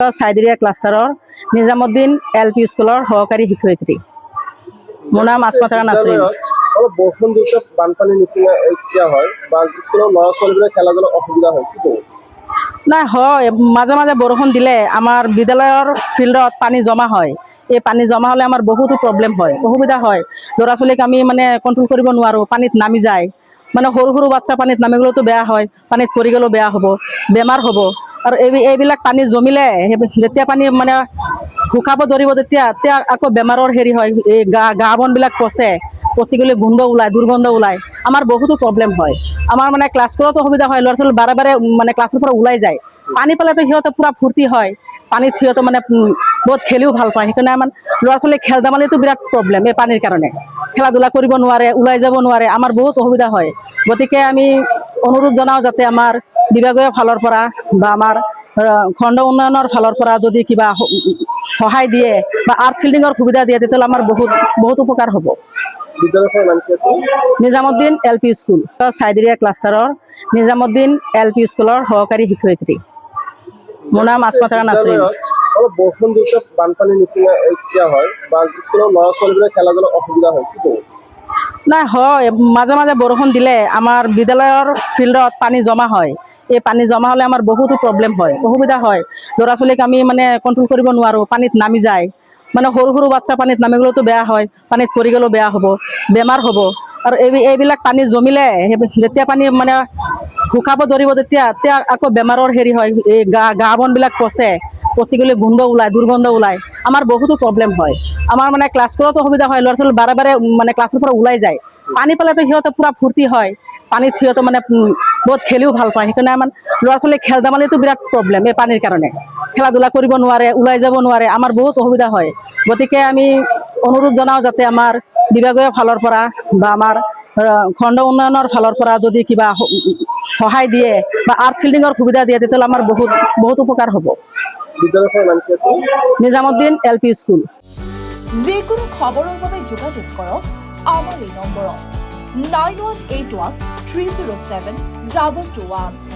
সাইদিৰিয়া ক্লাস্টাৰৰ Nizamuddin LP স্কুলৰ সহকাৰী শিক্ষয়িত্ৰী। মোৰ নাম আসমতা নাছৰিন। অলপ বৰষুণ দিওঁতে বানপানীৰ নিচিনা সৃষ্টি হয় বা স্কুলৰ ল'ৰা ছোৱালীবোৰে খেলা ধূলাত অসুবিধা হয়, কি কৰোঁ? নাই হয়, মাজে মাজে বৰষুণ দিলে আমাৰ বিদ্যালয়ৰ ফিল্ডত পানী জমা হয়। এই পানী জমা হ'লে আমাৰ বহুতো প্ৰব্লেম হয়, অসুবিধা হয়। ল'ৰা ছোৱালীক আমি কণ্ট্ৰল কৰিব নোৱাৰোঁ, পানীত নামি যায়। সৰু সৰু বাচ্চা পানীত নামি গ'লেতো বেয়া হয়, পানীত পৰি গ'লেও বেয়া হ'ব, বেমাৰ হ'ব। আৰু এইবিলাক পানী জমিলে যেতিয়া পানী শুকাব ধৰিব তেতিয়া আকৌ বেমাৰৰ হেৰি হয়, এই গা বনবিলাক পচি গ'লে গোন্ধ ওলায়, দুৰ্গন্ধ ওলায়। আমাৰ বহুতো প্ৰব্লেম হয়। আমাৰ ক্লাছ কৰাতো অসুবিধা হয়, ল'ৰা ছোৱালী বাৰে বাৰে ক্লাছৰ পৰা ওলাই যায়। পানী পালেতো সিহঁতে পূৰা ফূৰ্তি হয়, পানীত সিহঁতে বহুত খেলিও ভাল পায়। সেইকাৰণে আমাৰ ল'ৰা ছোৱালী খেল ধেমালিতো বিৰাট প্ৰব্লেম এই পানীৰ কাৰণে। খেলা ধূলা কৰিব নোৱাৰে, ওলাই যাব নোৱাৰে, আমাৰ বহুত অসুবিধা হয়। গতিকে আমি অনুৰোধ জনাওঁ যাতে আমাৰ বিভাগীয় ফালৰ পৰা বা আমাৰ খণ্ড উন্নয়নৰ ফালৰ পৰা যদি কিবা সহায় দিয়ে বা আৰ্ট ফিল্ডিঙৰ সুবিধা দিয়ে তেতিয়াহ'লে আমাৰ বহুত উপকাৰ হ'ব। বিদ্যালয়খনৰ নাম কি আছিল? নিজামুদ্দিন এলপি স্কুল, সাইদিৰিয়া ক্লাষ্টাৰৰ নিজামুদ্দিন এলপি স্কুলৰ সহকাৰী শিক্ষয়িত্ৰী। মোৰ নাম আসমতা নাছৰিন। অলপ বৰষুণ দিওঁতে বানপানীৰ নিচিনা সৃষ্টি হয় বা স্কুলৰ ল'ৰা ছোৱালীবোৰে খেলা ধূলাত অসুবিধা হয়, কি কৰোঁ? নাই হয়, মাজে মাজে বৰষুণ দিলে আমাৰ বিদ্যালয়ৰ ফিল্ডত পানী জমা হয়। এই পানী জমা হ'লে আমাৰ বহুতো প্ৰব্লেম হয়, অসুবিধা হয়। ল'ৰা ছোৱালীক আমি কণ্ট্ৰল কৰিব নোৱাৰোঁ, পানীত নামি যায়। সৰু সৰু বাচ্চা পানীত নামি গ'লেতো বেয়া হয়, পানীত পৰি গ'লেও বেয়া হ'ব, বেমাৰ হ'ব। আৰু এইবিলাক পানী জমিলে যেতিয়া পানী শুকাব ধৰিব তেতিয়া আকৌ বেমাৰৰ হেৰি হয়, এই গা বনবিলাক পচি গ'লে গোন্ধ ওলায়, দুৰ্গন্ধ ওলায়। আমাৰ বহুতো প্ৰব্লেম হয়। আমাৰ ক্লাছ কৰাতো অসুবিধা হয়, ল'ৰা ছোৱালী বাৰে বাৰে ক্লাছৰ পৰা ওলাই যায়। পানী পালেতো সিহঁতে পূৰা ফূৰ্তি হয়, পানীত সিহঁতে বহুত খেলিও ভাল পায়। সেইকাৰণে আমাৰ ল'ৰা ছোৱালী খেল ধেমালিতো বিৰাট প্ৰব্লেম এই পানীৰ কাৰণে। খেলা ধূলা কৰিব নোৱাৰে, ওলাই যাব নোৱাৰে, আমাৰ বহুত অসুবিধা হয়। গতিকে আমি অনুৰোধ জনাওঁ যাতে আমাৰ বিভাগীয় ফালৰ পৰা বা আমাৰ খণ্ড উন্নয়নৰ ফালৰ পৰা যদি কিবা সহায় দিয়ে বা আৰ্ট ফিল্ডিঙৰ সুবিধা দিয়ে তেতিয়াহ'লে আমাৰ বহুত উপকাৰ হ'ব। বিদ্যালয়খনৰ নাম কি আছিল? Nizamuddin LP school. যিকোনো খবৰৰ বাবে যোগাযোগ কৰক আমাৰ এই নম্বৰত 9181 307 221।